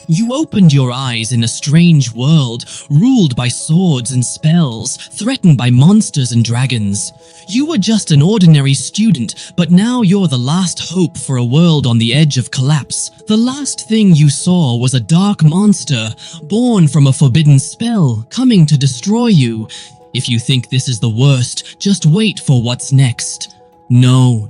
You opened your eyes in a strange world, ruled by swords and spells, threatened by monsters and dragons. You were just an ordinary student, but now you're the last hope for a world on the edge of collapse. The last thing you saw was a dark monster, born from a forbidden spell, coming to destroy you. If you think this is the worst, just wait for what's next. No.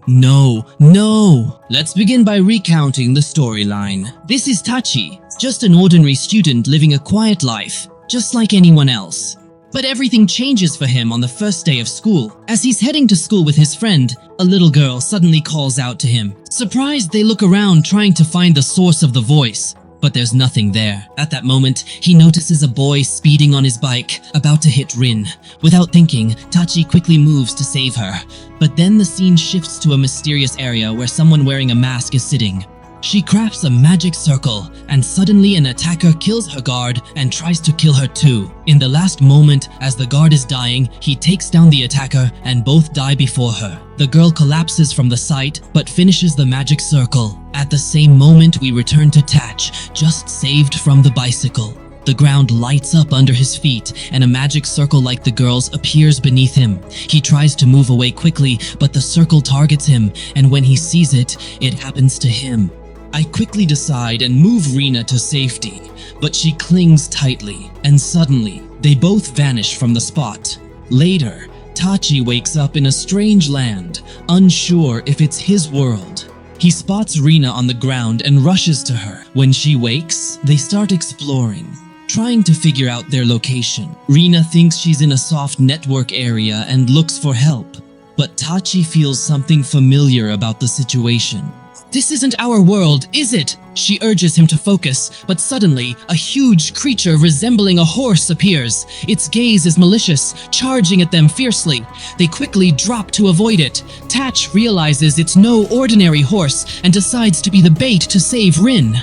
Let's begin by recounting the storyline. This is Tachi, just an ordinary student living a quiet life, just like anyone else. But everything changes for him on the first day of school. As he's heading to school with his friend, a little girl suddenly calls out to him. Surprised, they look around trying to find the source of the voice. But there's nothing there. At that moment, he notices a boy speeding on his bike, about to hit Rin. Without thinking, Tachi quickly moves to save her. But then the scene shifts to a mysterious area where someone wearing a mask is sitting. She crafts a magic circle, and suddenly an attacker kills her guard and tries to kill her too. In the last moment, as the guard is dying, he takes down the attacker and both die before her. The girl collapses from the sight, but finishes the magic circle. At the same moment, we return to Tach, just saved from the bicycle. The ground lights up under his feet, and a magic circle like the girl's appears beneath him. He tries to move away quickly, but the circle targets him, and when he sees it, it happens to him. I quickly decide and move Rina to safety, but she clings tightly, and suddenly, they both vanish from the spot. Later, Tachi wakes up in a strange land, unsure if it's his world. He spots Rina on the ground and rushes to her. When she wakes, they start exploring, trying to figure out their location. Rina thinks she's in a soft network area and looks for help, but Tachi feels something familiar about the situation. This isn't our world, is it? She urges him to focus, but suddenly, a huge creature resembling a horse appears. Its gaze is malicious, charging at them fiercely. They quickly drop to avoid it. Tach realizes it's no ordinary horse and decides to be the bait to save Rin.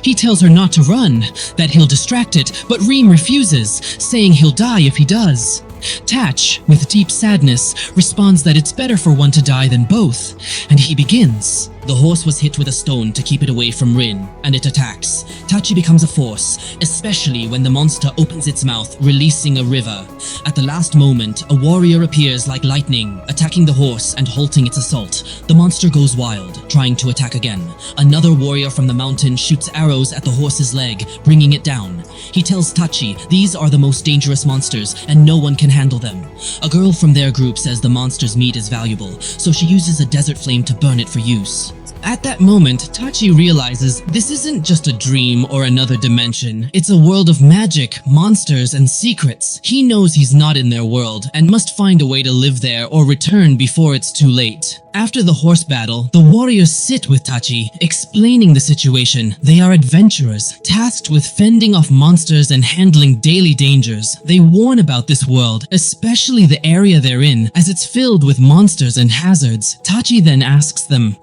He tells her not to run, that he'll distract it, but Reem refuses, saying he'll die if he does. Tach, with deep sadness, responds that it's better for one to die than both, and he begins. The horse was hit with a stone to keep it away from Rin, and it attacks. Tachi becomes a force, especially when the monster opens its mouth, releasing a river. At the last moment, a warrior appears like lightning, attacking the horse and halting its assault. The monster goes wild, trying to attack again. Another warrior from the mountain shoots arrows at the horse's leg, bringing it down. He tells Tachi these are the most dangerous monsters and no one can handle them. A girl from their group says the monster's meat is valuable, so she uses a desert flame to burn it for use. At that moment, Tachi realizes this isn't just a dream or another dimension. It's a world of magic, monsters, and secrets. He knows he's not in their world and must find a way to live there or return before it's too late. After the horse battle, the warriors sit with Tachi, explaining the situation. They are adventurers, tasked with fending off monsters and handling daily dangers. They warn about this world, especially the area they're in, as it's filled with monsters and hazards. Tachi then asks them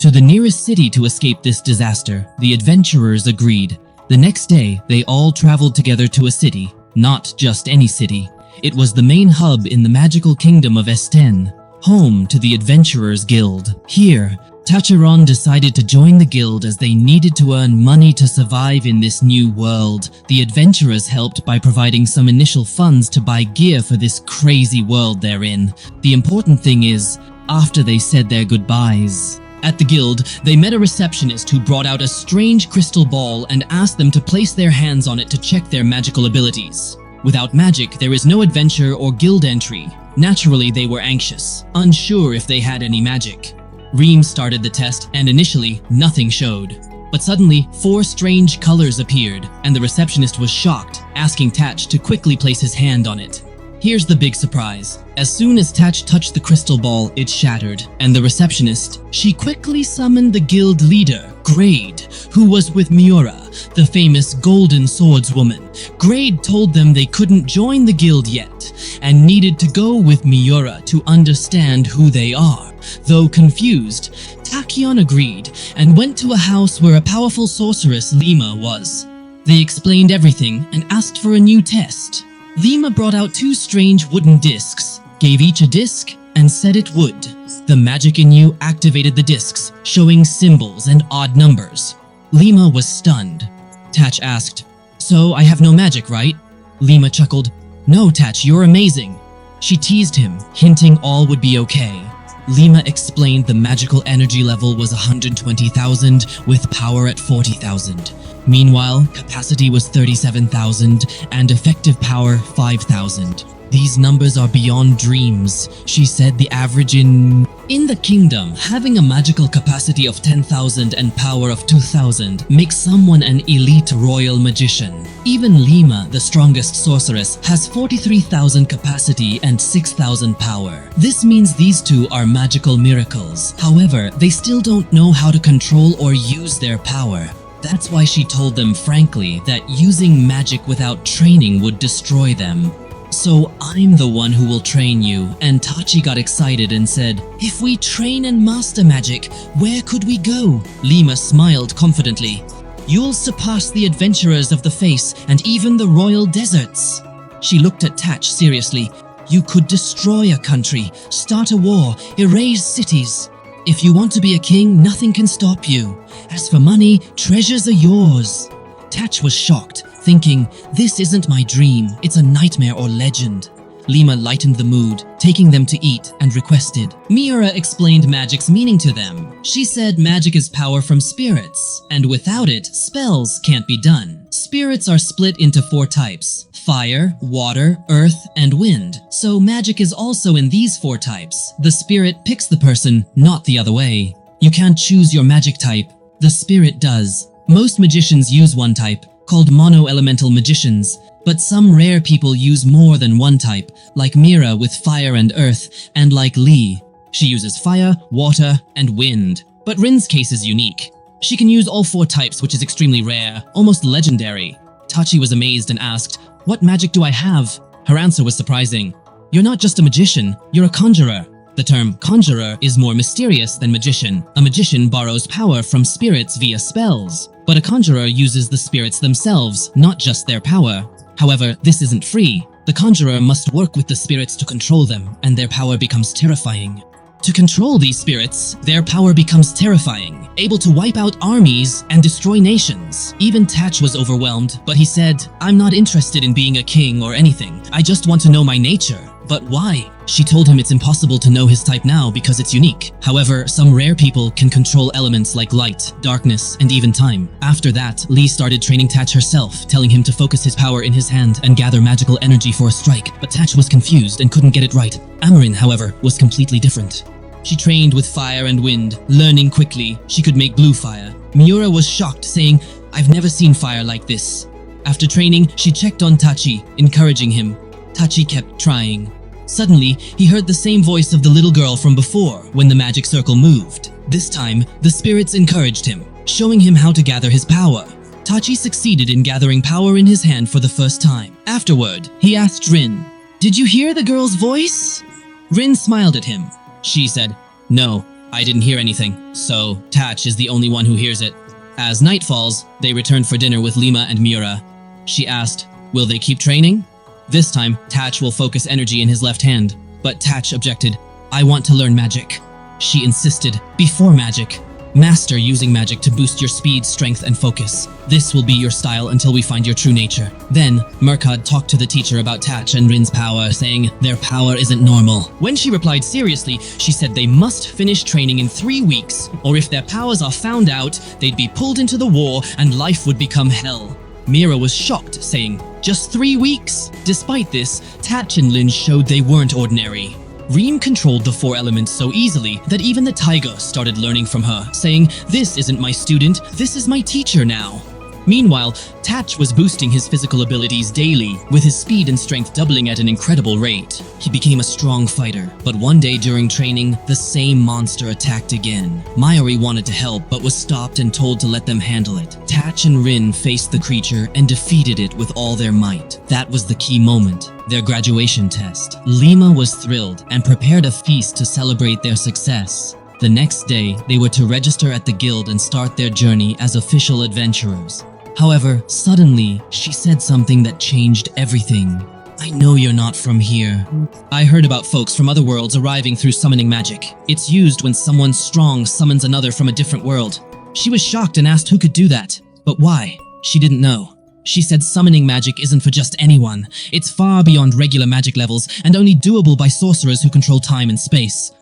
to the nearest city to escape this disaster. The adventurers agreed. The next day, they all traveled together to a city, not just any city. It was the main hub in the magical kingdom of Esten, home to the Adventurers Guild. Here, Tachiron decided to join the guild as they needed to earn money to survive in this new world. The adventurers helped by providing some initial funds to buy gear for this crazy world they're in. The important thing is, after they said their goodbyes, at the guild, they met a receptionist who brought out a strange crystal ball and asked them to place their hands on it to check their magical abilities. Without magic, there is no adventure or guild entry. Naturally, they were anxious, unsure if they had any magic. Reem started the test, and initially, nothing showed. But suddenly, 4 strange colors appeared, and the receptionist was shocked, asking Tach to quickly place his hand on it. Here's the big surprise. As soon as Tach touched the crystal ball, it shattered, and the receptionist, she quickly summoned the guild leader, Grade, who was with Miura, the famous golden swordswoman. Grade told them they couldn't join the guild yet, and needed to go with Miura to understand who they are. Though confused, Tachyon agreed, and went to a house where a powerful sorceress Lima was. They explained everything, and asked for a new test. Lima brought out 2 strange wooden discs, gave each a disc, and said it would. The magic in you activated the discs, showing symbols and odd numbers. Lima was stunned. Tatch asked. So I have no magic, right? Lima chuckled. No, Tatch, you're amazing. She teased him, hinting all would be okay. Lima explained the magical energy level was 120,000 with power at 40,000. Meanwhile, capacity was 37,000 and effective power 5,000. These numbers are beyond dreams. She said the average in the kingdom, having a magical capacity of 10,000 and power of 2,000 makes someone an elite royal magician. Even Lima, the strongest sorceress, has 43,000 capacity and 6,000 power. This means these two are magical miracles. However, they still don't know how to control or use their power. That's why she told them frankly that using magic without training would destroy them. So I'm the one who will train you, and Tachi got excited and said, If we train and master magic, where could we go? Lima smiled confidently. You'll surpass the adventurers of the face and even the royal deserts. She looked at Tatch seriously. You could destroy a country, start a war, erase cities. If you want to be a king, nothing can stop you. As for money, treasures are yours. Tatch was shocked, thinking, this isn't my dream, it's a nightmare or legend. Lima lightened the mood, taking them to eat, and requested. Miura explained magic's meaning to them. She said magic is power from spirits, and without it, spells can't be done. Spirits are split into 4 types: fire, water, earth, and wind. So magic is also in these 4 types. The spirit picks the person, not the other way. You can't choose your magic type. The spirit does. Most magicians use one type, called mono-elemental magicians, but some rare people use more than one type, like Mira with fire and earth, and like Lee. She uses fire, water, and wind. But Rin's case is unique. She can use all 4 types, which is extremely rare, almost legendary. Tachi was amazed and asked, what magic do I have? Her answer was surprising. You're not just a magician, you're a conjurer. The term conjurer is more mysterious than magician. A magician borrows power from spirits via spells, but a conjurer uses the spirits themselves, not just their power. However, this isn't free. The conjurer must work with the spirits to control them, and their power becomes terrifying. To control these spirits, their power becomes terrifying, able to wipe out armies and destroy nations. Even Tatch was overwhelmed, but he said, I'm not interested in being a king or anything. I just want to know my nature. But why? She told him it's impossible to know his type now because it's unique. However, some rare people can control elements like light, darkness, and even time. After that, Lee started training Tatch herself, telling him to focus his power in his hand and gather magical energy for a strike. But Tatch was confused and couldn't get it right. Amarin, however, was completely different. She trained with fire and wind, learning quickly she could make blue fire. Miura was shocked, saying, I've never seen fire like this. After training, she checked on Tachi, encouraging him. Tachi kept trying. Suddenly, he heard the same voice of the little girl from before when the magic circle moved. This time, the spirits encouraged him, showing him how to gather his power. Tachi succeeded in gathering power in his hand for the first time. Afterward, he asked Rin, Did you hear the girl's voice? Rin smiled at him. She said, No, I didn't hear anything, so Tatch is the only one who hears it. As night falls, they returned for dinner with Lima and Miura. She asked, Will they keep training? This time, Tatch will focus energy in his left hand, but Tatch objected. I want to learn magic. She insisted, before magic. Master using magic to boost your speed, strength, and focus. This will be your style until we find your true nature. Then, Murkad talked to the teacher about Tatch and Rin's power, saying their power isn't normal. When she replied seriously, she said they must finish training in 3 weeks, or if their powers are found out, they'd be pulled into the war and life would become hell. Mira was shocked, saying, just 3 weeks? Despite this, Tatch and Lin showed they weren't ordinary. Reem controlled the 4 elements so easily that even the tiger started learning from her, saying, This isn't my student, this is my teacher now. Meanwhile, Tatch was boosting his physical abilities daily, with his speed and strength doubling at an incredible rate. He became a strong fighter, but one day during training, the same monster attacked again. Mayuri wanted to help, but was stopped and told to let them handle it. Tatch and Rin faced the creature and defeated it with all their might. That was the key moment, their graduation test. Lima was thrilled and prepared a feast to celebrate their success. The next day, they were to register at the guild and start their journey as official adventurers. However, suddenly, she said something that changed everything. I know you're not from here. I heard about folks from other worlds arriving through summoning magic. It's used when someone strong summons another from a different world. She was shocked and asked who could do that. But why? She didn't know. She said summoning magic isn't for just anyone. It's far beyond regular magic levels and only doable by sorcerers who control time and space.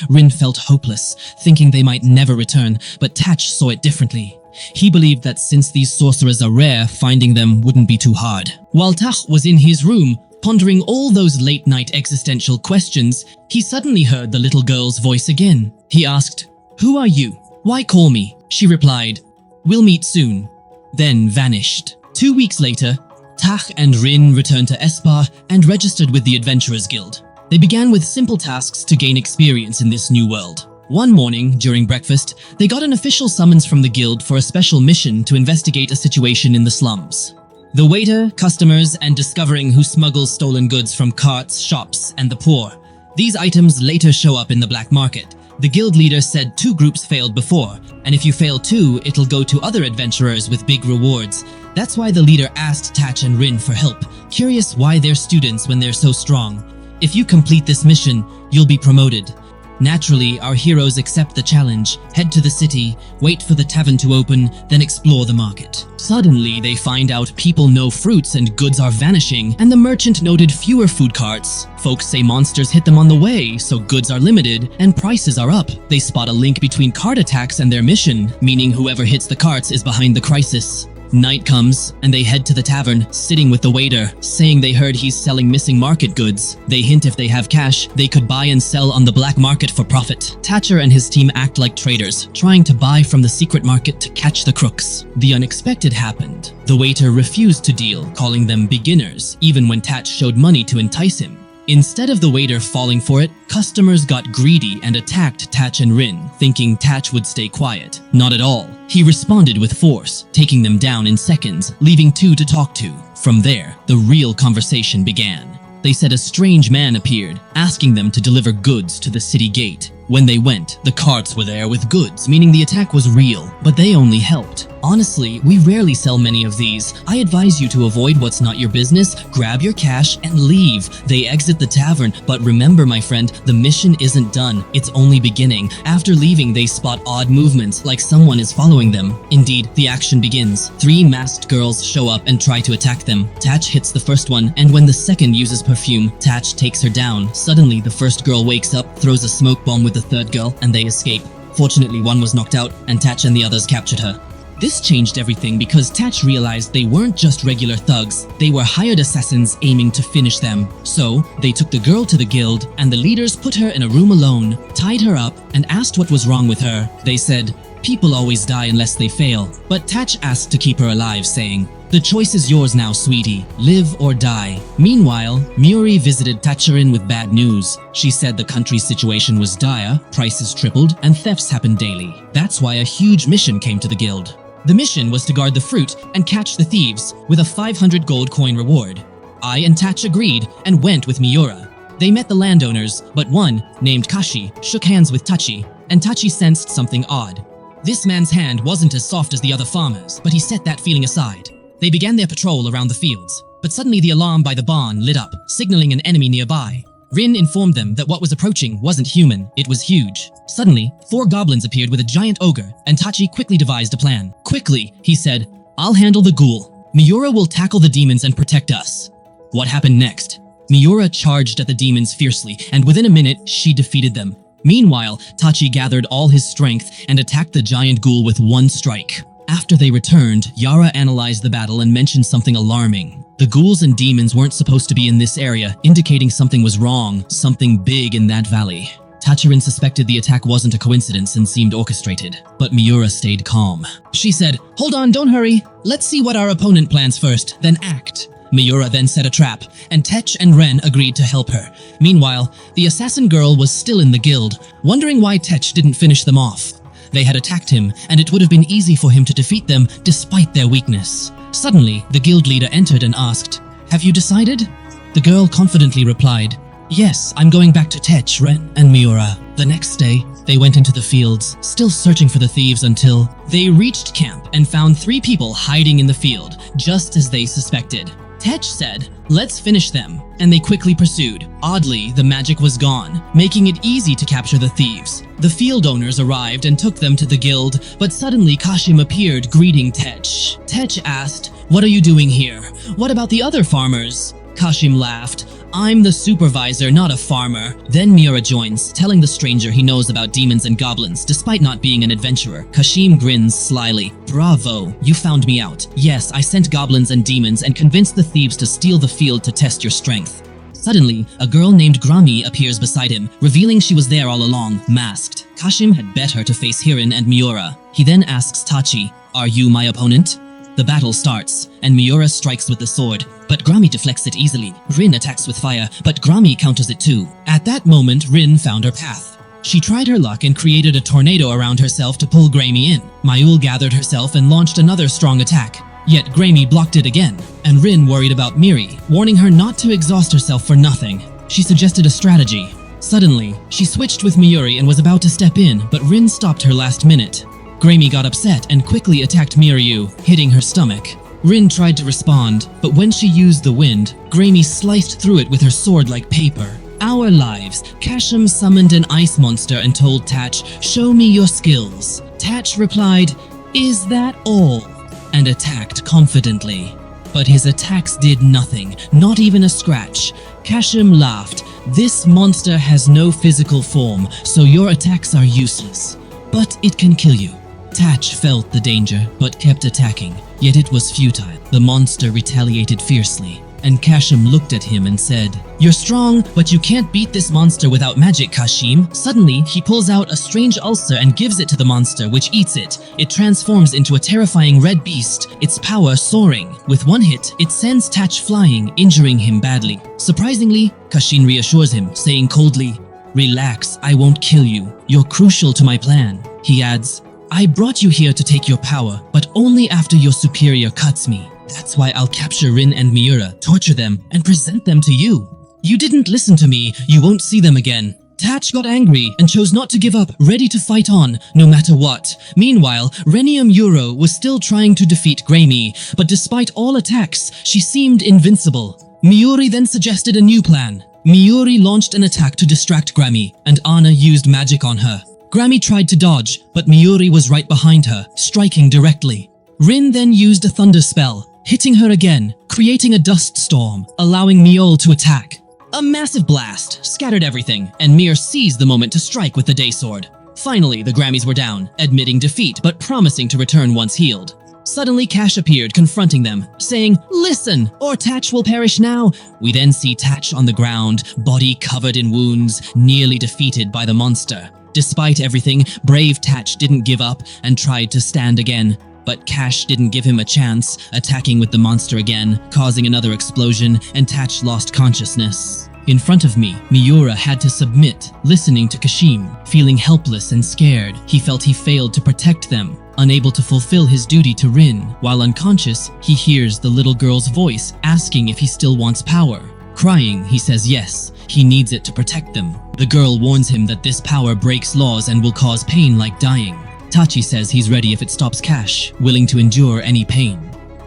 Rin felt hopeless, thinking they might never return, but Tatch saw it differently. He believed that since these sorcerers are rare, finding them wouldn't be too hard. While Tatch was in his room, pondering all those late-night existential questions, he suddenly heard the little girl's voice again. He asked, "Who are you? Why call me?" She replied, "We'll meet soon," then vanished. 2 weeks later, Tatch and Rin returned to Espar and registered with the Adventurers Guild. They began with simple tasks to gain experience in this new world. One morning, during breakfast, they got an official summons from the guild for a special mission to investigate a situation in the slums. The waiter, customers, and discovering who smuggles stolen goods from carts, shops, and the poor. These items later show up in the black market. The guild leader said 2 groups failed before, and if you fail 2, it'll go to other adventurers with big rewards. That's why the leader asked Tatch and Rin for help, curious why they're students when they're so strong. If you complete this mission, you'll be promoted. Naturally, our heroes accept the challenge, head to the city, wait for the tavern to open, then explore the market. Suddenly, they find out people know fruits and goods are vanishing, and the merchant noted fewer food carts. Folks say monsters hit them on the way, so goods are limited, and prices are up. They spot a link between cart attacks and their mission, meaning whoever hits the carts is behind the crisis. Night comes, and they head to the tavern, sitting with the waiter, saying they heard he's selling missing market goods. They hint if they have cash, they could buy and sell on the black market for profit. Thatcher and his team act like traders, trying to buy from the secret market to catch the crooks. The unexpected happened. The waiter refused to deal, calling them beginners, even when Tatch showed money to entice him. Instead of the waiter falling for it, customers got greedy and attacked Tatch and Rin, thinking Tatch would stay quiet. Not at all. He responded with force, taking them down in seconds, leaving 2 to talk to. From there, the real conversation began. They said a strange man appeared, asking them to deliver goods to the city gate. When they went, the carts were there with goods, meaning the attack was real, but they only helped. Honestly, we rarely sell many of these. I advise you to avoid what's not your business, grab your cash, and leave. They exit the tavern, but remember, my friend, the mission isn't done. It's only beginning. After leaving, they spot odd movements, like someone is following them. Indeed, the action begins. 3 masked girls show up and try to attack them. Tatch hits the first one, and when the second uses perfume, Tatch takes her down. Suddenly, the first girl wakes up, throws a smoke bomb with the third girl, and they escape. Fortunately, one was knocked out, and Tatch and the others captured her. This changed everything because Tatch realized they weren't just regular thugs, they were hired assassins aiming to finish them. So, they took the girl to the guild, and the leaders put her in a room alone, tied her up, and asked what was wrong with her. They said, "People always die unless they fail." But Tatch asked to keep her alive, saying, "The choice is yours now, sweetie. Live or die." Meanwhile, Muri visited Tachirin with bad news. She said the country's situation was dire, prices tripled, and thefts happened daily. That's why a huge mission came to the guild. The mission was to guard the fruit and catch the thieves, with a 500 gold coin reward. I and Tatch agreed and went with Miura. They met the landowners, but one, named Kashi, shook hands with Tachi, and Tachi sensed something odd. This man's hand wasn't as soft as the other farmers, but he set that feeling aside. They began their patrol around the fields, but suddenly the alarm by the barn lit up, signaling an enemy nearby. Rin informed them that what was approaching wasn't human, it was huge. Suddenly, 4 goblins appeared with a giant ogre, and Tachi quickly devised a plan. Quickly, he said, "I'll handle the ghoul. Miura will tackle the demons and protect us." What happened next? Miura charged at the demons fiercely, and within a minute, she defeated them. Meanwhile, Tachi gathered all his strength and attacked the giant ghoul with 1 strike. After they returned, Yara analyzed the battle and mentioned something alarming. The ghouls and demons weren't supposed to be in this area, indicating something was wrong, something big in that valley. Tachirin suspected the attack wasn't a coincidence and seemed orchestrated, but Miura stayed calm. She said, "Hold on, don't hurry. Let's see what our opponent plans first, then act." Miura then set a trap, and Tetch and Ren agreed to help her. Meanwhile, the assassin girl was still in the guild, wondering why Tetch didn't finish them off. They had attacked him, and it would have been easy for him to defeat them despite their weakness. Suddenly, the guild leader entered and asked, "Have you decided?" The girl confidently replied, "Yes, I'm going back to Tetch, Ren, and Miura." The next day, they went into the fields, still searching for the thieves until they reached camp and found 3 people hiding in the field, just as they suspected. Tech said, "Let's finish them," and they quickly pursued. Oddly, the magic was gone, making it easy to capture the thieves. The field owners arrived and took them to the guild, but suddenly Kashim appeared, greeting Tech. Tech asked, "What are you doing here? What about the other farmers?" Kashim laughed. "I'm the supervisor, not a farmer." Then Miura joins, telling the stranger he knows about demons and goblins, despite not being an adventurer. Kashim grins slyly. "Bravo, you found me out. Yes, I sent goblins and demons and convinced the thieves to steal the field to test your strength." Suddenly, a girl named Grami appears beside him, revealing she was there all along, masked. Kashim had bet her to face Hirin and Miura. He then asks Tachi, "Are you my opponent?" The battle starts, and Miura strikes with the sword, but Grami deflects it easily. Rin attacks with fire, but Grami counters it too. At that moment, Rin found her path. She tried her luck and created a tornado around herself to pull Grami in. Mayul gathered herself and launched another strong attack. Yet Grami blocked it again, and Rin worried about Miri, warning her not to exhaust herself for nothing. She suggested a strategy. Suddenly, she switched with Miuri and was about to step in, but Rin stopped her last minute. Grami got upset and quickly attacked Miryu, hitting her stomach. Rin tried to respond, but when she used the wind, Grami sliced through it with her sword like paper. Our lives. Kashim summoned an ice monster and told Tach, "Show me your skills." Tach replied, "Is that all?" and attacked confidently. But his attacks did nothing, not even a scratch. Kashim laughed. "This monster has no physical form, so your attacks are useless. But it can kill you." Tach felt the danger, but kept attacking. Yet it was futile. The monster retaliated fiercely, and Kashim looked at him and said, "You're strong, but you can't beat this monster without magic, Kashim." Suddenly, he pulls out a strange ulcer and gives it to the monster, which eats it. It transforms into a terrifying red beast, its power soaring. With one hit, it sends Tach flying, injuring him badly. Surprisingly, Kashim reassures him, saying coldly, "Relax, I won't kill you. You're crucial to my plan." He adds, "I brought you here to take your power, but only after your superior cuts me. That's why I'll capture Rin and Miura, torture them, and present them to you. You didn't listen to me, you won't see them again." Tach got angry and chose not to give up, ready to fight on, no matter what. Meanwhile, Renium Euro was still trying to defeat Grami, but despite all attacks, she seemed invincible. Miuri then suggested a new plan. Miuri launched an attack to distract Grami, and Anna used magic on her. Grami tried to dodge, but Miuri was right behind her, striking directly. Rin then used a thunder spell, hitting her again, creating a dust storm, allowing Miol to attack. A massive blast scattered everything, and Mir seized the moment to strike with the day sword. Finally, the Grammys were down, admitting defeat but promising to return once healed. Suddenly, Cash appeared, confronting them, saying, "Listen, or Tach will perish now." We then see Tach on the ground, body covered in wounds, nearly defeated by the monster. Despite everything, brave Tach didn't give up and tried to stand again. But Cash didn't give him a chance, attacking with the monster again, causing another explosion, and Tach lost consciousness. In front of me, Miura had to submit, listening to Kashim. Feeling helpless and scared, he felt he failed to protect them. Unable to fulfill his duty to Rin, while unconscious, he hears the little girl's voice asking if he still wants power. Crying, he says yes, he needs it to protect them. The girl warns him that this power breaks laws and will cause pain like dying. Tachi says he's ready if it stops Cash, willing to endure any pain.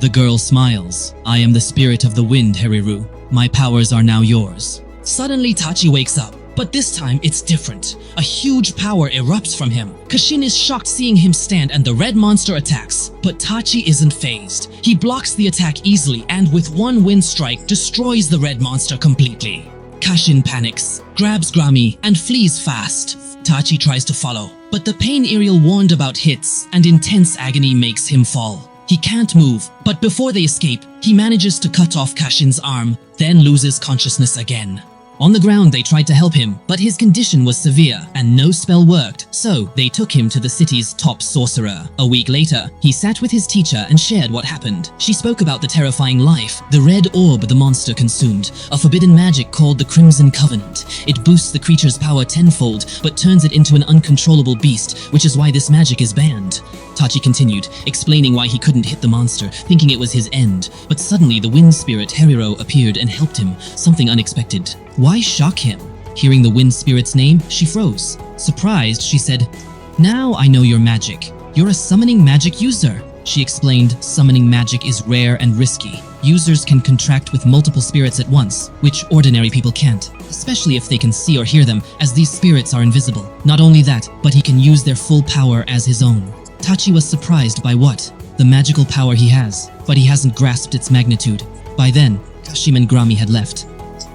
The girl smiles. "I am the spirit of the wind, Heriru. My powers are now yours." Suddenly Tachi wakes up, but this time it's different. A huge power erupts from him. Kashin is shocked seeing him stand and the red monster attacks, but Tachi isn't fazed. He blocks the attack easily and with one wind strike destroys the red monster completely. Kashin panics, grabs Grami, and flees fast. Tachi tries to follow, but the pain Ariel warned about hits, and intense agony makes him fall. He can't move, but before they escape, he manages to cut off Kashin's arm, then loses consciousness again. On the ground, they tried to help him, but his condition was severe and no spell worked, so they took him to the city's top sorcerer. A week later, he sat with his teacher and shared what happened. She spoke about the terrifying life, the red orb the monster consumed, a forbidden magic called the Crimson Covenant. It boosts the creature's power tenfold, but turns it into an uncontrollable beast, which is why this magic is banned. Tachi continued, explaining why he couldn't hit the monster, thinking it was his end. But suddenly the wind spirit Heriro appeared and helped him, something unexpected. Why shock him? Hearing the wind spirit's name, she froze. Surprised, she said, "Now I know your magic. You're a summoning magic user. She explained summoning magic is rare and risky. Users can contract with multiple spirits at once, which ordinary people can't, especially if they can see or hear them, as these spirits are invisible. Not only that, but he can use their full power as his own. Tachi was surprised by the magical power he has, but he hasn't grasped its magnitude. By then, Kashim and Grami had left.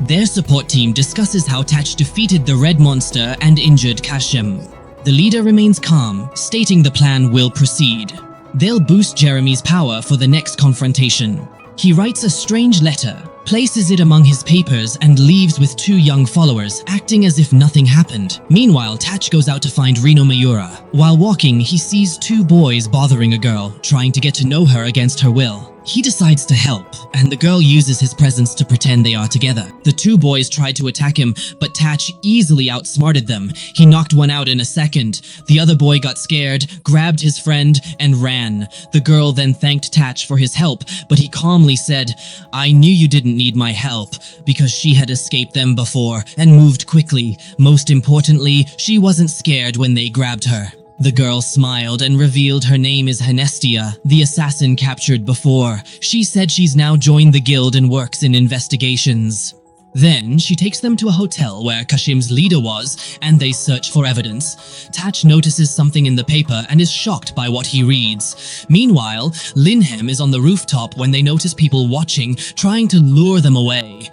Their support team discusses how Tach defeated the red monster and injured Kashim. The leader remains calm, stating the plan will proceed. They'll boost Jeremy's power for the next confrontation. He writes a strange letter, places it among his papers, and leaves with 2 young followers, acting as if nothing happened. Meanwhile, Tach goes out to find Rino Miura. While walking, he sees 2 boys bothering a girl, trying to get to know her against her will. He decides to help, and the girl uses his presence to pretend they are together. The 2 boys tried to attack him, but Tach easily outsmarted them. He knocked one out in a second. The other boy got scared, grabbed his friend, and ran. The girl then thanked Tach for his help, but he calmly said, "I knew you didn't need my help," because she had escaped them before and moved quickly. Most importantly, she wasn't scared when they grabbed her. The girl smiled and revealed her name is Hanestia, the assassin captured before. She said she's now joined the guild and works in investigations. Then, she takes them to a hotel where Kashim's leader was, and they search for evidence. Tach notices something in the paper and is shocked by what he reads. Meanwhile, Linhem is on the rooftop when they notice people watching, trying to lure them away.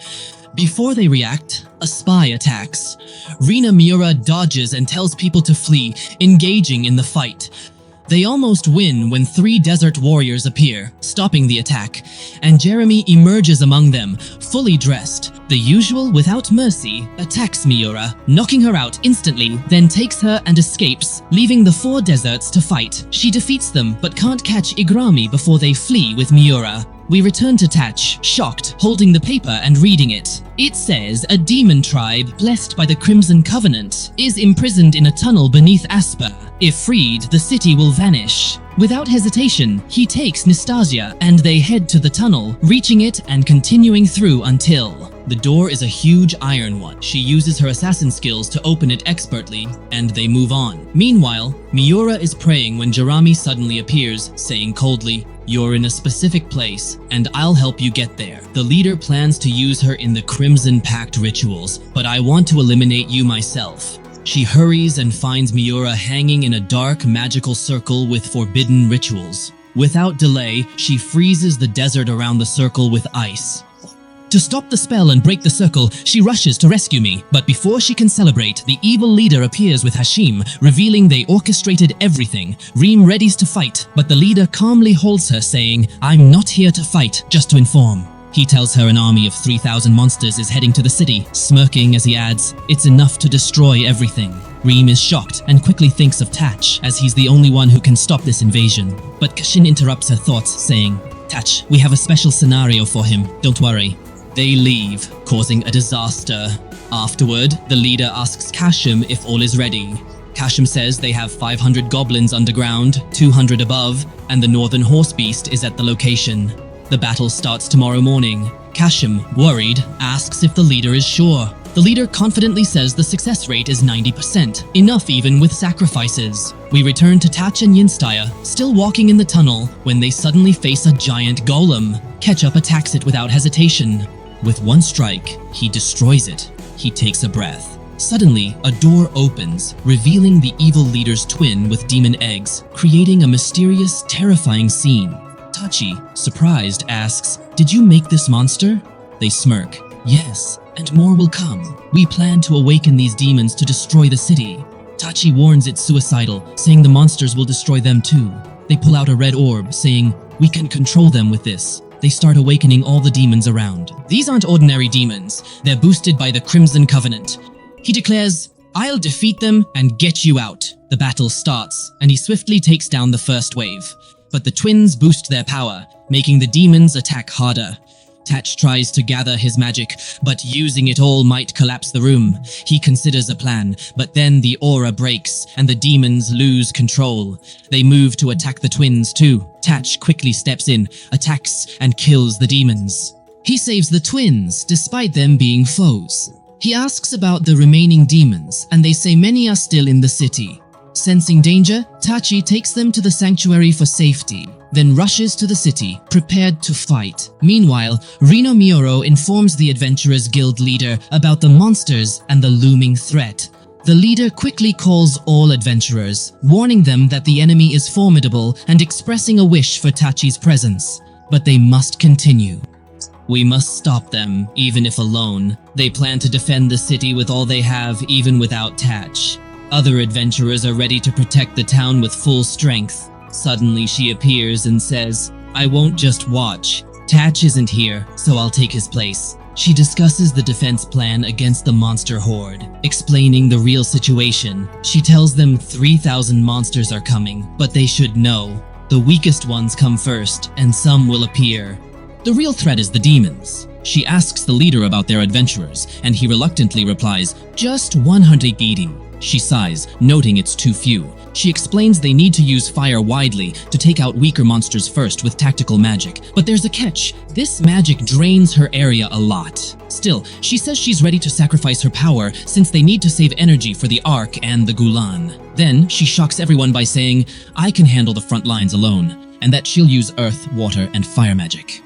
Before they react, a spy attacks. Rina Miura dodges and tells people to flee, engaging in the fight. They almost win when 3 desert warriors appear, stopping the attack, and Jeremy emerges among them, fully dressed. The usual without mercy attacks Miura, knocking her out instantly, then takes her and escapes, leaving the 4 deserts to fight. She defeats them, but can't catch Igrami before they flee with Miura. We return to Tach, shocked, holding the paper and reading it. It says a demon tribe, blessed by the Crimson Covenant, is imprisoned in a tunnel beneath Asper. If freed, the city will vanish. Without hesitation, he takes Nastasia and they head to the tunnel, reaching it and continuing through until... The door is a huge iron one. She uses her assassin skills to open it expertly, and they move on. Meanwhile, Miura is praying when Jeremy suddenly appears, saying coldly, "You're in a specific place, and I'll help you get there." The leader plans to use her in the Crimson Pact rituals, but I want to eliminate you myself. She hurries and finds Miura hanging in a dark magical circle with forbidden rituals. Without delay, she freezes the desert around the circle with ice. To stop the spell and break the circle, she rushes to rescue me, but before she can celebrate, the evil leader appears with Hashim, revealing they orchestrated everything. Reem readies to fight, but the leader calmly holds her, saying, "I'm not here to fight, just to inform." He tells her an army of 3,000 monsters is heading to the city, smirking as he adds, "It's enough to destroy everything." Reem is shocked and quickly thinks of Tach, as he's the only one who can stop this invasion. But Kashin interrupts her thoughts, saying, "Tach, we have a special scenario for him, don't worry." They leave, causing a disaster. Afterward, the leader asks Kashim if all is ready. Kashim says they have 500 goblins underground, 200 above, and the northern horse beast is at the location. The battle starts tomorrow morning. Kashim, worried, asks if the leader is sure. The leader confidently says the success rate is 90%, enough even with sacrifices. We return to Tach and Yinstaya, still walking in the tunnel, when they suddenly face a giant golem. Ketchup attacks it without hesitation. With one strike, he destroys it. He takes a breath. Suddenly, a door opens, revealing the evil leader's twin with demon eggs, creating a mysterious, terrifying scene. Tachi, surprised, asks, "Did you make this monster?" They smirk. "Yes, and more will come. We plan to awaken these demons to destroy the city." Tachi warns it's suicidal, saying the monsters will destroy them too. They pull out a red orb, saying, "We can control them with this." They start awakening all the demons around. These aren't ordinary demons. They're boosted by the Crimson Covenant. He declares, "I'll defeat them and get you out." The battle starts, and he swiftly takes down the first wave. But the twins boost their power, making the demons attack harder. Tach tries to gather his magic, but using it all might collapse the room. He considers a plan, but then the aura breaks, and the demons lose control. They move to attack the twins too. Tach quickly steps in, attacks, and kills the demons. He saves the twins, despite them being foes. He asks about the remaining demons, and they say many are still in the city. Sensing danger, Tachi takes them to the sanctuary for safety, then rushes to the city, prepared to fight. Meanwhile, Rino Mioro informs the Adventurers Guild leader about the monsters and the looming threat. The leader quickly calls all adventurers, warning them that the enemy is formidable and expressing a wish for Tachi's presence. But they must continue. We must stop them, even if alone. They plan to defend the city with all they have, even without Tach. Other adventurers are ready to protect the town with full strength. Suddenly she appears and says, "I won't just watch. Tach isn't here, so I'll take his place." She discusses the defense plan against the monster horde, explaining the real situation. She tells them 3,000 monsters are coming, but they should know. The weakest ones come first, and some will appear. The real threat is the demons. She asks the leader about their adventurers, and he reluctantly replies, "Just 100 eating." She sighs, noting it's too few. She explains they need to use fire widely to take out weaker monsters first with tactical magic. But there's a catch. This magic drains her area a lot. Still, she says she's ready to sacrifice her power since they need to save energy for the Ark and the Gulan. Then, she shocks everyone by saying, "I can handle the front lines alone," and that she'll use earth, water, and fire magic.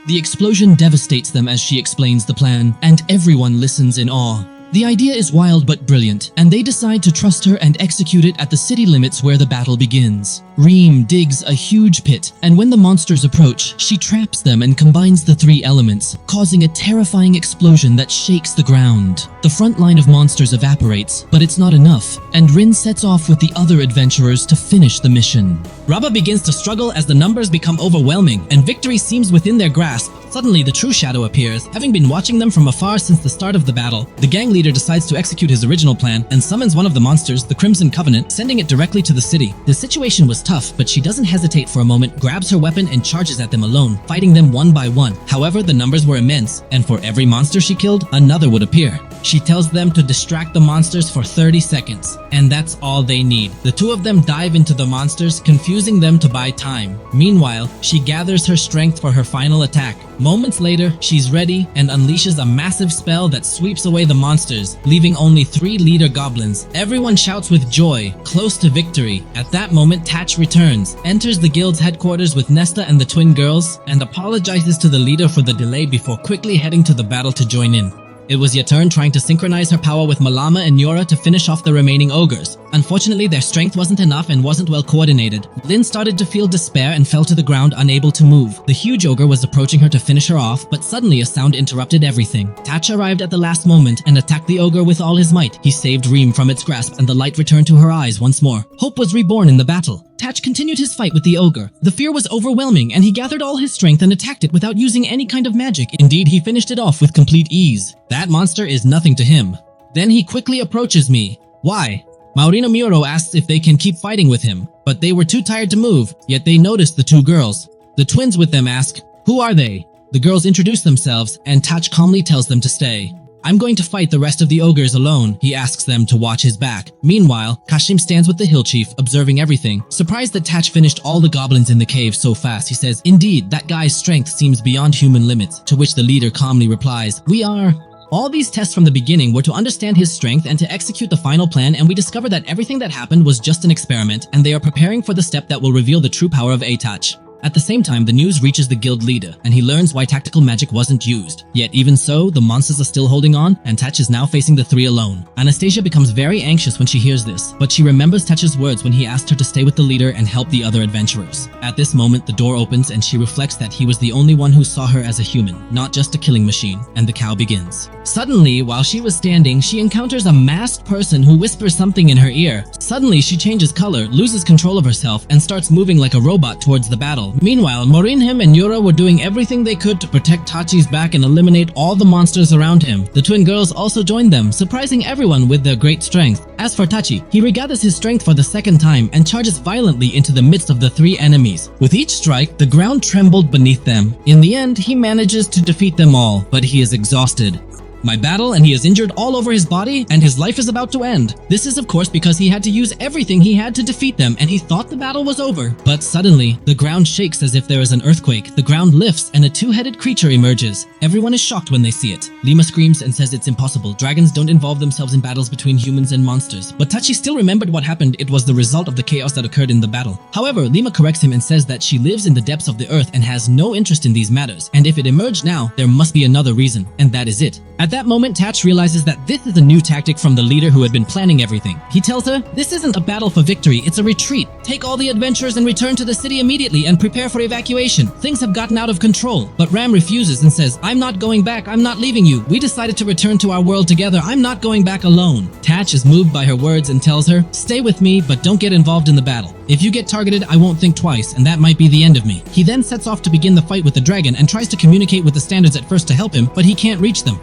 The explosion devastates them as she explains the plan, and everyone listens in awe. The idea is wild but brilliant, and they decide to trust her and execute it at the city limits where the battle begins. Reem digs a huge pit, and when the monsters approach, she traps them and combines the three elements, causing a terrifying explosion that shakes the ground. The front line of monsters evaporates, but it's not enough, and Rin sets off with the other adventurers to finish the mission. Raba begins to struggle as the numbers become overwhelming, and victory seems within their grasp. Suddenly, the true Shadow appears, having been watching them from afar since the start of the battle. The gang leader decides to execute his original plan and summons one of the monsters, the Crimson Covenant, sending it directly to the city. The situation was tough, but she doesn't hesitate for a moment, grabs her weapon and charges at them alone, fighting them one by one. However, the numbers were immense, and for every monster she killed, another would appear. She tells them to distract the monsters for 30 seconds, and that's all they need. The two of them dive into the monsters, confusing them to buy time. Meanwhile, she gathers her strength for her final attack. Moments later, she's ready and unleashes a massive spell that sweeps away the monsters, leaving only 3 leader goblins. Everyone shouts with joy, close to victory. At that moment, Tach returns, enters the guild's headquarters with Nesta and the twin girls, and apologizes to the leader for the delay before quickly heading to the battle to join in. It was Yaturn trying to synchronize her power with Malama and Yora to finish off the remaining ogres. Unfortunately, their strength wasn't enough and wasn't well coordinated. Lynn started to feel despair and fell to the ground, unable to move. The huge ogre was approaching her to finish her off, but suddenly a sound interrupted everything. Tach arrived at the last moment and attacked the ogre with all his might. He saved Reem from its grasp, and the light returned to her eyes once more. Hope was reborn in the battle. Tach continued his fight with the ogre. The fear was overwhelming, and he gathered all his strength and attacked it without using any kind of magic. Indeed, he finished it off with complete ease. That monster is nothing to him. Then he quickly approaches me. Why? Maurino Miuro asks if they can keep fighting with him, but they were too tired to move, yet they noticed the 2 girls. The twins with them ask, "Who are they?" The girls introduce themselves, and Tach calmly tells them to stay. "I'm going to fight the rest of the ogres alone," he asks them to watch his back. Meanwhile, Kashim stands with the hill chief, observing everything. Surprised that Tach finished all the goblins in the cave so fast, he says, "Indeed, that guy's strength seems beyond human limits," to which the leader calmly replies, "We are..." All these tests from the beginning were to understand his strength and to execute the final plan, and we discover that everything that happened was just an experiment, and they are preparing for the step that will reveal the true power of Atach. At the same time, the news reaches the guild leader, and he learns why tactical magic wasn't used. Yet even so, the monsters are still holding on, and Tach is now facing the 3 alone. Anastasia becomes very anxious when she hears this, but she remembers Tach's words when he asked her to stay with the leader and help the other adventurers. At this moment, the door opens and she reflects that he was the only one who saw her as a human, not just a killing machine, and the cow begins. Suddenly, while she was standing, she encounters a masked person who whispers something in her ear. Suddenly, she changes color, loses control of herself, and starts moving like a robot towards the battle. Meanwhile, Morinhim and Yura were doing everything they could to protect Tachi's back and eliminate all the monsters around him. The twin girls also joined them, surprising everyone with their great strength. As for Tachi, he regathers his strength for the second time and charges violently into the midst of the 3 enemies. With each strike, the ground trembled beneath them. In the end, he manages to defeat them all, but he is exhausted. my battle, and he is injured all over his body, and his life is about to end. This is of course because he had to use everything he had to defeat them, and he thought the battle was over. But suddenly, the ground shakes as if there is an earthquake. The ground lifts, and a two-headed creature emerges. Everyone is shocked when they see it. Lima screams and says it's impossible. Dragons don't involve themselves in battles between humans and monsters. But Tachi still remembered what happened. It was the result of the chaos that occurred in the battle. However, Lima corrects him and says that she lives in the depths of the earth and has no interest in these matters. And if it emerged now, there must be another reason, and that is it. At that moment, Tatch realizes that this is a new tactic from the leader who had been planning everything. He tells her, this isn't a battle for victory, it's a retreat. Take all the adventurers and return to the city immediately and prepare for evacuation. Things have gotten out of control. But Ram refuses and says, I'm not going back, I'm not leaving you. We decided to return to our world together, I'm not going back alone. Tatch is moved by her words and tells her, stay with me, but don't get involved in the battle. If you get targeted, I won't think twice, and that might be the end of me. He then sets off to begin the fight with the dragon and tries to communicate with the standards at first to help him, but he can't reach them.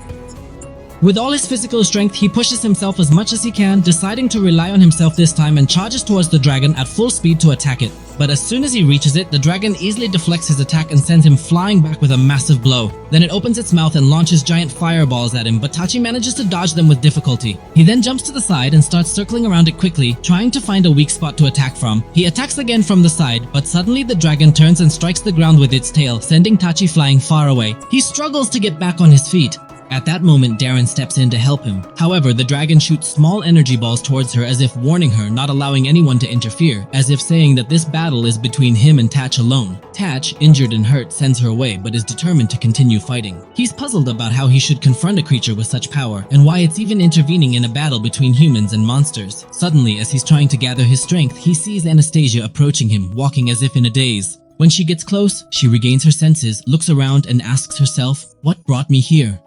With all his physical strength, he pushes himself as much as he can, deciding to rely on himself this time and charges towards the dragon at full speed to attack it. But as soon as he reaches it, the dragon easily deflects his attack and sends him flying back with a massive blow. Then it opens its mouth and launches giant fireballs at him, but Tachi manages to dodge them with difficulty. He then jumps to the side and starts circling around it quickly, trying to find a weak spot to attack from. He attacks again from the side, but suddenly the dragon turns and strikes the ground with its tail, sending Tachi flying far away. He struggles to get back on his feet. At that moment, Darren steps in to help him. However, the dragon shoots small energy balls towards her as if warning her, not allowing anyone to interfere, as if saying that this battle is between him and Tatch alone. Tatch, injured and hurt, sends her away, but is determined to continue fighting. He's puzzled about how he should confront a creature with such power, and why it's even intervening in a battle between humans and monsters. Suddenly, as he's trying to gather his strength, he sees Anastasia approaching him, walking as if in a daze. When she gets close, she regains her senses, looks around and asks herself, what brought me here?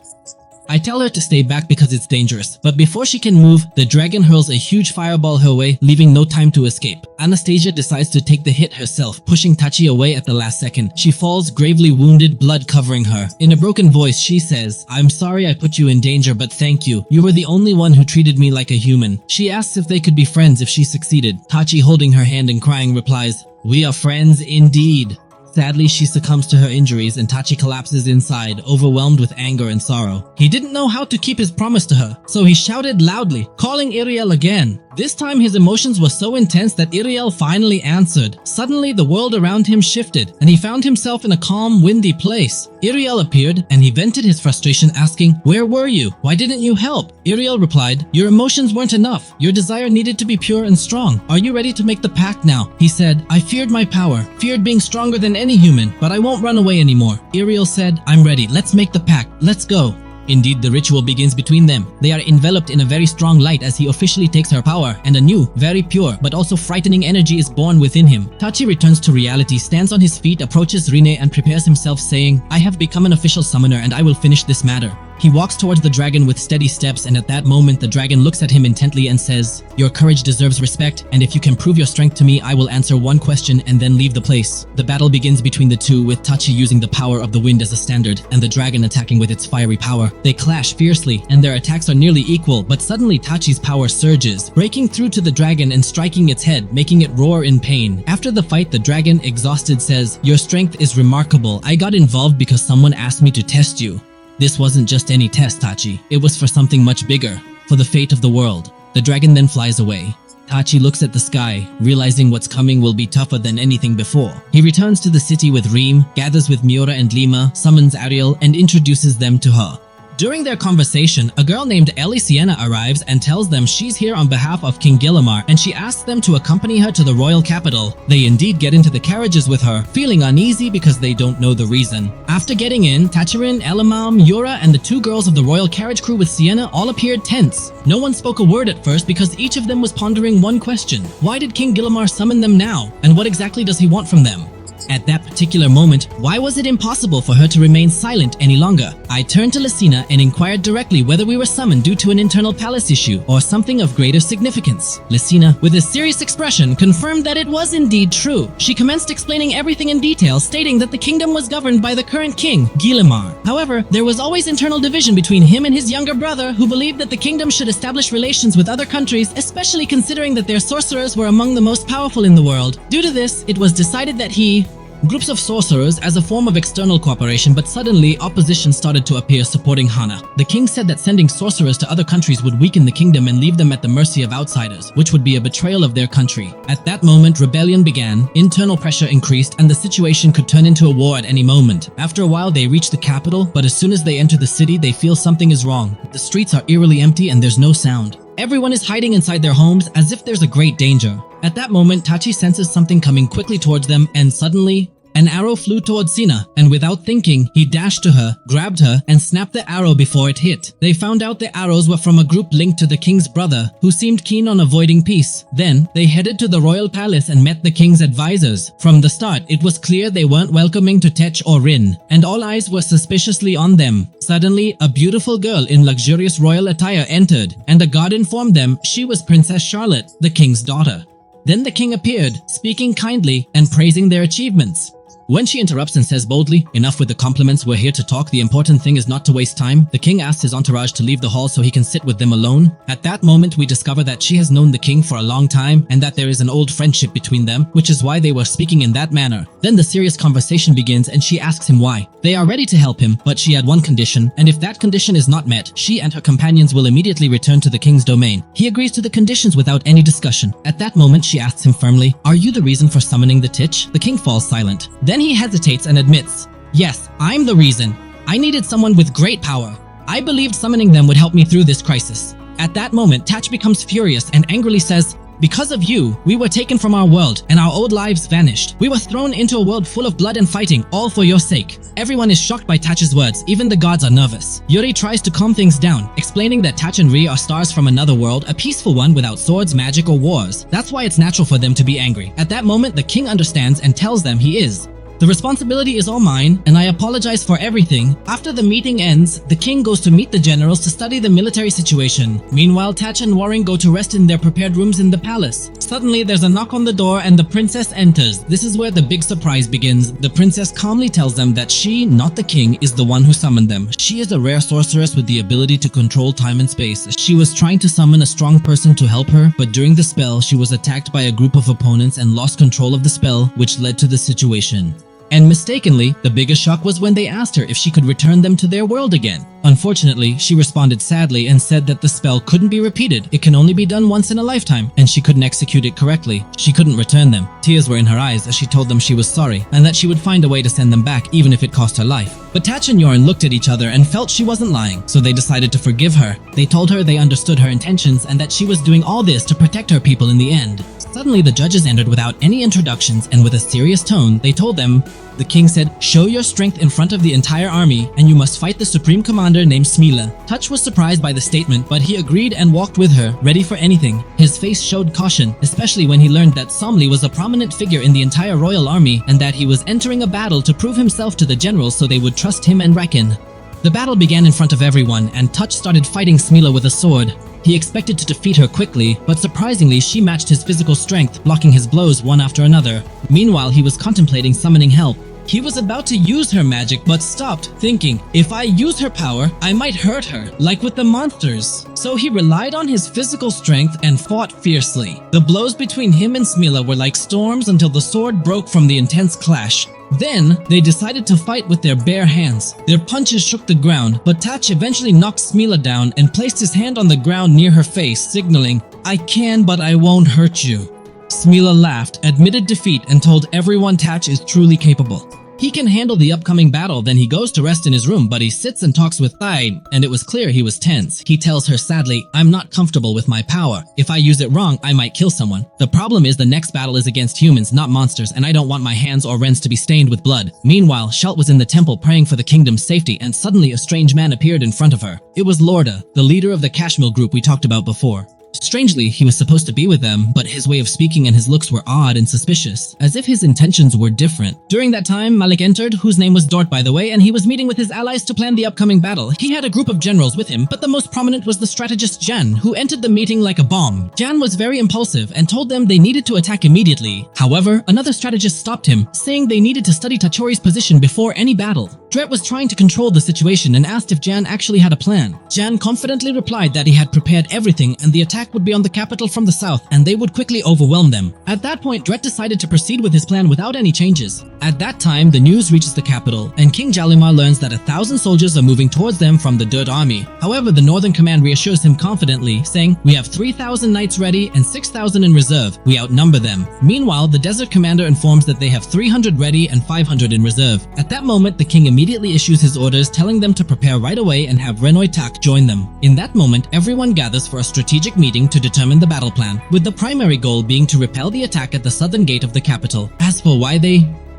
I tell her to stay back because it's dangerous, but before she can move, the dragon hurls a huge fireball her way, leaving no time to escape. Anastasia decides to take the hit herself, pushing Tachi away at the last second. She falls, gravely wounded, blood covering her. In a broken voice, she says, I'm sorry I put you in danger, but thank you. You were the only one who treated me like a human. She asks if they could be friends if she succeeded. Tachi, holding her hand and crying, replies, we are friends indeed. Sadly, she succumbs to her injuries and Tachi collapses inside, overwhelmed with anger and sorrow. He didn't know how to keep his promise to her, so he shouted loudly, calling Iriel again. This time his emotions were so intense that Iriel finally answered. Suddenly the world around him shifted, and he found himself in a calm, windy place. Iriel appeared, and he vented his frustration asking, where were you? Why didn't you help? Iriel replied, your emotions weren't enough. Your desire needed to be pure and strong. Are you ready to make the pact now? He said, I feared my power, feared being stronger than any human, but I won't run away anymore. Iriel said, I'm ready. Let's make the pact. Let's go. Indeed, the ritual begins between them. They are enveloped in a very strong light as he officially takes her power, and a new, very pure, but also frightening energy is born within him. Tachi returns to reality, stands on his feet, approaches Rine and prepares himself saying, I have become an official summoner and I will finish this matter. He walks towards the dragon with steady steps, and at that moment the dragon looks at him intently and says, your courage deserves respect, and if you can prove your strength to me, I will answer one question and then leave the place. The battle begins between the two, with Tachi using the power of the wind as a standard, and the dragon attacking with its fiery power. They clash fiercely, and their attacks are nearly equal, but suddenly Tachi's power surges, breaking through to the dragon and striking its head, making it roar in pain. After the fight, the dragon, exhausted, says, your strength is remarkable. I got involved because someone asked me to test you. This wasn't just any test, Tachi. It was for something much bigger, for the fate of the world. The dragon then flies away. Tachi looks at the sky, realizing what's coming will be tougher than anything before. He returns to the city with Reem, gathers with Miura and Lima, summons Ariel, and introduces them to her. During their conversation, a girl named Ellie Sienna arrives and tells them she's here on behalf of King Gillimar, and she asks them to accompany her to the royal capital. They indeed get into the carriages with her, feeling uneasy because they don't know the reason. After getting in, Tachirin, Elamam, Miura, and the two girls of the royal carriage crew with Sienna all appeared tense. No one spoke a word at first because each of them was pondering one question. Why did King Gillimar summon them now? And what exactly does he want from them? At that particular moment, why was it impossible for her to remain silent any longer? I turned to Lucina and inquired directly whether we were summoned due to an internal palace issue or something of greater significance. Lucina, with a serious expression, confirmed that it was indeed true. She commenced explaining everything in detail, stating that the kingdom was governed by the current king, Gillimar. However, there was always internal division between him and his younger brother, who believed that the kingdom should establish relations with other countries, especially considering that their sorcerers were among the most powerful in the world. Due to this, it was decided that he groups of sorcerers as a form of external cooperation, but suddenly opposition started to appear supporting Hana. The king said that sending sorcerers to other countries would weaken the kingdom and leave them at the mercy of outsiders, which would be a betrayal of their country. At that moment, rebellion began, internal pressure increased, and the situation could turn into a war at any moment. After a while, they reach the capital, but as soon as they enter the city, they feel something is wrong. The streets are eerily empty and there's no sound. Everyone is hiding inside their homes as if there's a great danger. At that moment, Tachi senses something coming quickly towards them, and suddenly, an arrow flew towards Sina, and without thinking, he dashed to her, grabbed her, and snapped the arrow before it hit. They found out the arrows were from a group linked to the king's brother, who seemed keen on avoiding peace. Then, they headed to the royal palace and met the king's advisors. From the start, it was clear they weren't welcoming to Tech or Rin, and all eyes were suspiciously on them. Suddenly, a beautiful girl in luxurious royal attire entered, and the guard informed them she was Princess Charlotte, the king's daughter. Then the king appeared, speaking kindly and praising their achievements. When she interrupts and says boldly, "Enough with the compliments, we're here to talk, the important thing is not to waste time," the king asks his entourage to leave the hall so he can sit with them alone. At that moment, we discover that she has known the king for a long time and that there is an old friendship between them, which is why they were speaking in that manner. Then the serious conversation begins and she asks him why. They are ready to help him, but she had one condition, and if that condition is not met, she and her companions will immediately return to the king's domain. He agrees to the conditions without any discussion. At that moment, she asks him firmly, "Are you the reason for summoning the Titch?" The king falls silent. Then he hesitates and admits, "Yes, I'm the reason. I needed someone with great power. I believed summoning them would help me through this crisis." At that moment, Tatch becomes furious and angrily says, "Because of you, we were taken from our world and our old lives vanished. We were thrown into a world full of blood and fighting, all for your sake." Everyone is shocked by Tatch's words, even the gods are nervous. Yuri tries to calm things down, explaining that Tatch and Ri are stars from another world, a peaceful one without swords, magic, or wars. That's why it's natural for them to be angry. At that moment, the king understands and tells them he is. "The responsibility is all mine, and I apologize for everything." After the meeting ends, the king goes to meet the generals to study the military situation. Meanwhile, Tatch and Warring go to rest in their prepared rooms in the palace. Suddenly, there's a knock on the door and the princess enters. This is where the big surprise begins. The princess calmly tells them that she, not the king, is the one who summoned them. She is a rare sorceress with the ability to control time and space. She was trying to summon a strong person to help her, but during the spell, she was attacked by a group of opponents and lost control of the spell, which led to the situation. And mistakenly, the biggest shock was when they asked her if she could return them to their world again. Unfortunately, she responded sadly and said that the spell couldn't be repeated. It can only be done once in a lifetime, and she couldn't execute it correctly. She couldn't return them. Tears were in her eyes as she told them she was sorry, and that she would find a way to send them back even if it cost her life. But Tatch and Yorn looked at each other and felt she wasn't lying, so they decided to forgive her. They told her they understood her intentions and that she was doing all this to protect her people in the end. Suddenly, the judges entered without any introductions, and with a serious tone, they told them, the king said, "Show your strength in front of the entire army, and you must fight the supreme commander named Smila." Touch was surprised by the statement, but he agreed and walked with her, ready for anything. His face showed caution, especially when he learned that Somli was a prominent figure in the entire royal army, and that he was entering a battle to prove himself to the generals so they would trust him and reckon. The battle began in front of everyone, and Touch started fighting Smila with a sword. He expected to defeat her quickly, but surprisingly she matched his physical strength, blocking his blows one after another. Meanwhile, he was contemplating summoning help. He was about to use her magic but stopped, thinking, if I use her power, I might hurt her, like with the monsters. So he relied on his physical strength and fought fiercely. The blows between him and Smila were like storms until the sword broke from the intense clash. Then, they decided to fight with their bare hands. Their punches shook the ground, but Tatch eventually knocked Smila down and placed his hand on the ground near her face, signaling, "I can, but I won't hurt you." Smila laughed, admitted defeat, and told everyone Tatch is truly capable. He can handle the upcoming battle, then he goes to rest in his room, but he sits and talks with Thai, and it was clear he was tense. He tells her sadly, "I'm not comfortable with my power. If I use it wrong, I might kill someone. The problem is the next battle is against humans, not monsters, and I don't want my hands or rens to be stained with blood." Meanwhile, Shalt was in the temple praying for the kingdom's safety, and suddenly a strange man appeared in front of her. It was Lorda, the leader of the Kashmir group we talked about before. Strangely, he was supposed to be with them, but his way of speaking and his looks were odd and suspicious, as if his intentions were different. During that time, Malik entered, whose name was Dort by the way, and he was meeting with his allies to plan the upcoming battle. He had a group of generals with him, but the most prominent was the strategist Jan, who entered the meeting like a bomb. Jan was very impulsive and told them they needed to attack immediately. However, another strategist stopped him, saying they needed to study Tachori's position before any battle. Dret was trying to control the situation and asked if Jan actually had a plan. Jan confidently replied that he had prepared everything and the attack attack would be on the capital from the south, and they would quickly overwhelm them. At that point, Dret decided to proceed with his plan without any changes. At that time, the news reaches the capital, and King Jalimar learns that 1,000 soldiers are moving towards them from the Dirt Army. However, the Northern Command reassures him confidently, saying, "We have 3,000 knights ready and 6,000 in reserve. We outnumber them." Meanwhile, the Desert Commander informs that they have 300 ready and 500 in reserve. At that moment, the king immediately issues his orders, telling them to prepare right away and have Renoy Tak join them. In that moment, everyone gathers for a strategic meeting to determine the battle plan, with the primary goal being to repel the attack at the southern gate of the capital. As for why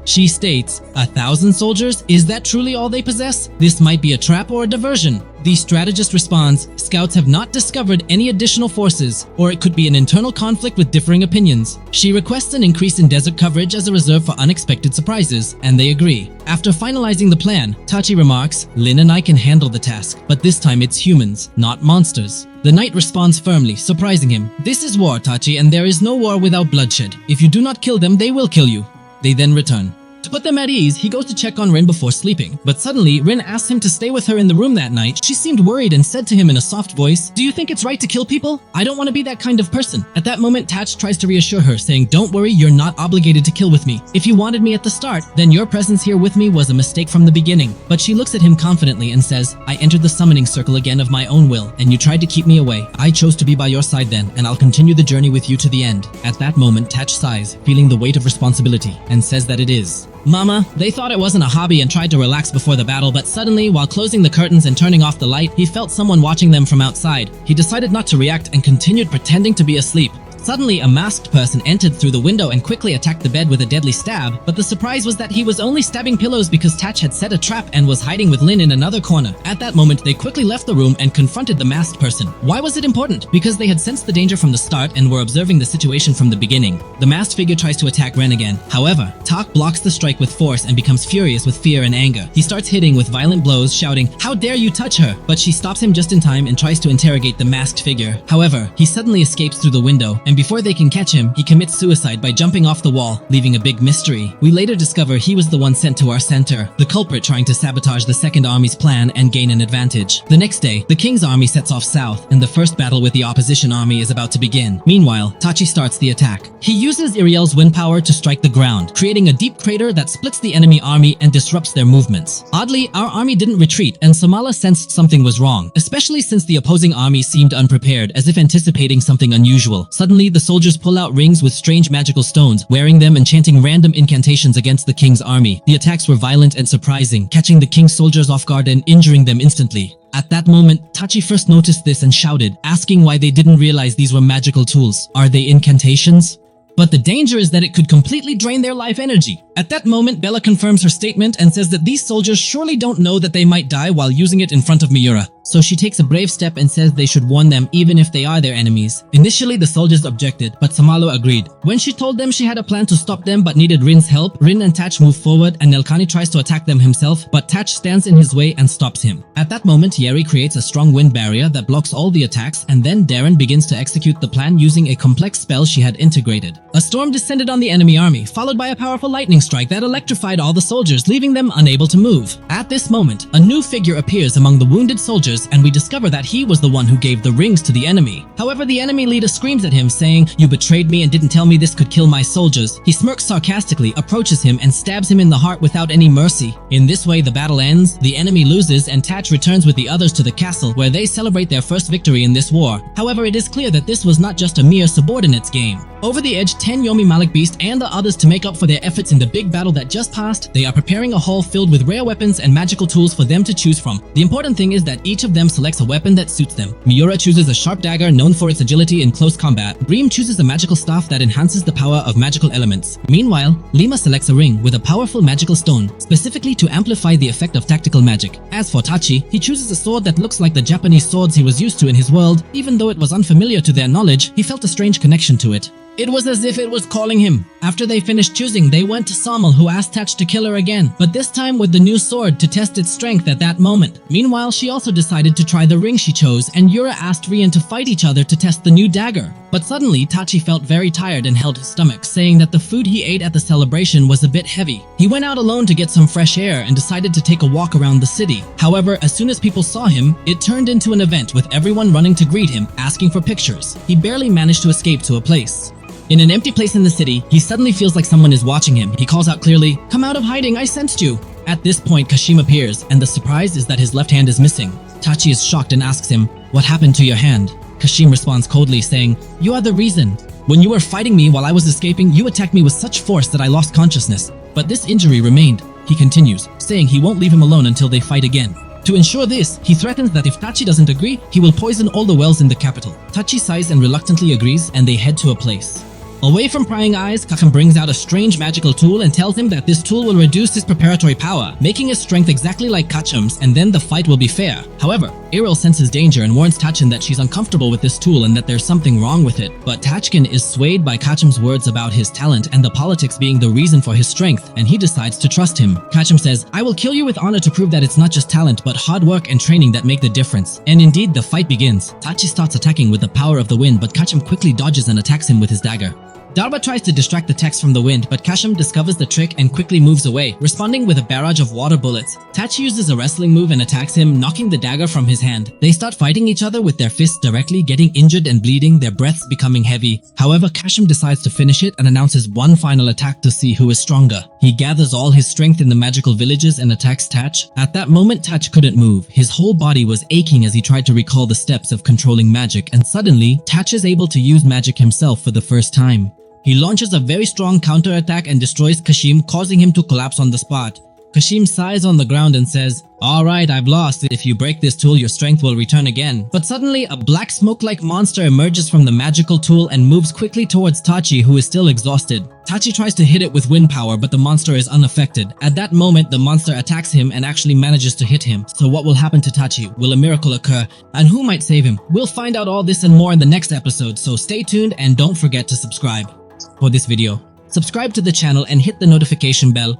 she states, 1,000 soldiers? Is that truly all they possess? This might be a trap or a diversion. The strategist responds, "Scouts have not discovered any additional forces, or it could be an internal conflict with differing opinions." She requests an increase in desert coverage as a reserve for unexpected surprises, and they agree. After finalizing the plan, Tachi remarks, "Lin and I can handle the task, but this time it's humans, not monsters." The knight responds firmly, surprising him. "This is war, Tachi, and there is no war without bloodshed. If you do not kill them, they will kill you." They then return. To put them at ease, he goes to check on Rin before sleeping, but suddenly Rin asks him to stay with her in the room that night. She seemed worried and said to him in a soft voice, "Do you think it's right to kill people? I don't want to be that kind of person." At that moment, Tatch tries to reassure her, saying, "Don't worry, you're not obligated to kill with me. If you wanted me at the start, then your presence here with me was a mistake from the beginning." But she looks at him confidently and says, "I entered the summoning circle again of my own will, and you tried to keep me away. I chose to be by your side then, and I'll continue the journey with you to the end." At that moment, Tatch sighs, feeling the weight of responsibility, and says that it is. "Mama, they thought it wasn't a hobby and tried to relax before the battle, but suddenly, while closing the curtains and turning off the light, he felt someone watching them from outside. He decided not to react and continued pretending to be asleep. Suddenly, a masked person entered through the window and quickly attacked the bed with a deadly stab, but the surprise was that he was only stabbing pillows because Tatch had set a trap and was hiding with Lin in another corner. At that moment, they quickly left the room and confronted the masked person. Why was it important? Because they had sensed the danger from the start and were observing the situation from the beginning. The masked figure tries to attack Ren again. However, Tak blocks the strike with force and becomes furious with fear and anger. He starts hitting with violent blows, shouting, "How dare you touch her?" But she stops him just in time and tries to interrogate the masked figure. However, he suddenly escapes through the window, and before they can catch him, he commits suicide by jumping off the wall, leaving a big mystery. We later discover he was the one sent to our center, the culprit trying to sabotage the Second Army's plan and gain an advantage. The next day, the King's army sets off south, and the first battle with the opposition army is about to begin. Meanwhile, Tachi starts the attack. He uses Iriel's wind power to strike the ground, creating a deep crater that splits the enemy army and disrupts their movements. Oddly, our army didn't retreat, and Samala sensed something was wrong, especially since the opposing army seemed unprepared, as if anticipating something unusual. Suddenly, the soldiers pull out rings with strange magical stones, wearing them and chanting random incantations against the king's army. The attacks were violent and surprising, catching the king's soldiers off guard and injuring them instantly. At that moment, Tachi first noticed this and shouted, asking why they didn't realize these were magical tools. Are they incantations? But the danger is that it could completely drain their life energy. At that moment, Bella confirms her statement and says that these soldiers surely don't know that they might die while using it in front of Miura. So she takes a brave step and says they should warn them even if they are their enemies. Initially, the soldiers objected, but Samalo agreed. When she told them she had a plan to stop them but needed Rin's help, Rin and Tatch move forward and Nelkani tries to attack them himself, but Tatch stands in his way and stops him. At that moment, Yeri creates a strong wind barrier that blocks all the attacks, and then Darren begins to execute the plan using a complex spell she had integrated. A storm descended on the enemy army, followed by a powerful lightning strike that electrified all the soldiers, leaving them unable to move. At this moment, a new figure appears among the wounded soldiers, and we discover that he was the one who gave the rings to the enemy. However, the enemy leader screams at him, saying, "You betrayed me and didn't tell me this could kill my soldiers." He smirks sarcastically, approaches him, and stabs him in the heart without any mercy. In this way, the battle ends, the enemy loses, and Tatch returns with the others to the castle, where they celebrate their first victory in this war. However, it is clear that this was not just a mere subordinates game. Over the edge, 10 Yomi Malik Beast and the others to make up for their efforts in the big battle that just passed, they are preparing a hall filled with rare weapons and magical tools for them to choose from. The important thing is that each of them selects a weapon that suits them. Miura chooses a sharp dagger known for its agility in close combat. Bream chooses a magical staff that enhances the power of magical elements. Meanwhile, Lima selects a ring with a powerful magical stone, specifically to amplify the effect of tactical magic. As for Tachi, he chooses a sword that looks like the Japanese swords he was used to in his world. Even though it was unfamiliar to their knowledge, he felt a strange connection to it. It was as if it was calling him. After they finished choosing, they went to Samal, who asked Tach to kill her again, but this time with the new sword to test its strength at that moment. Meanwhile, she also decided to try the ring she chose, and Yura asked Rian to fight each other to test the new dagger. But suddenly, Tachi felt very tired and held his stomach, saying that the food he ate at the celebration was a bit heavy. He went out alone to get some fresh air and decided to take a walk around the city. However, as soon as people saw him, it turned into an event with everyone running to greet him, asking for pictures. He barely managed to escape to a place. In an empty place in the city, he suddenly feels like someone is watching him. He calls out clearly, "Come out of hiding, I sensed you." At this point, Kashim appears, and the surprise is that his left hand is missing. Tachi is shocked and asks him, "What happened to your hand?" Kashim responds coldly, saying, "You are the reason. When you were fighting me while I was escaping, you attacked me with such force that I lost consciousness. But this injury remained." He continues, saying he won't leave him alone until they fight again. To ensure this, he threatens that if Tachi doesn't agree, he will poison all the wells in the capital. Tachi sighs and reluctantly agrees, and they head to a place. Away from prying eyes, Kakam brings out a strange magical tool and tells him that this tool will reduce his preparatory power, making his strength exactly like Kacham's, and then the fight will be fair. However, Eril senses danger and warns Tachin that she's uncomfortable with this tool and that there's something wrong with it. But Tachkin is swayed by Kacham's words about his talent and the politics being the reason for his strength, and he decides to trust him. Kacham says, "I will kill you with honor to prove that it's not just talent but hard work and training that make the difference." And indeed, the fight begins. Tachi starts attacking with the power of the wind, but Kacham quickly dodges and attacks him with his dagger. Darba tries to distract the text from the wind, but Kasham discovers the trick and quickly moves away, responding with a barrage of water bullets. Tachi uses a wrestling move and attacks him, knocking the dagger from his hand. They start fighting each other with their fists directly, getting injured and bleeding, their breaths becoming heavy. However, Kasham decides to finish it and announces one final attack to see who is stronger. He gathers all his strength in the magical villages and attacks Tach. At that moment, Tach couldn't move. His whole body was aching as he tried to recall the steps of controlling magic, and suddenly, Tach is able to use magic himself for the first time. He launches a very strong counterattack and destroys Kashim, causing him to collapse on the spot. Kashim sighs on the ground and says, "Alright, I've lost. If you break this tool, your strength will return again." But suddenly, a black smoke-like monster emerges from the magical tool and moves quickly towards Tachi, who is still exhausted. Tachi tries to hit it with wind power, but the monster is unaffected. At that moment, the monster attacks him and actually manages to hit him. So what will happen to Tachi? Will a miracle occur? And who might save him? We'll find out all this and more in the next episode, so stay tuned and don't forget to subscribe. For this video, subscribe to the channel and hit the notification bell.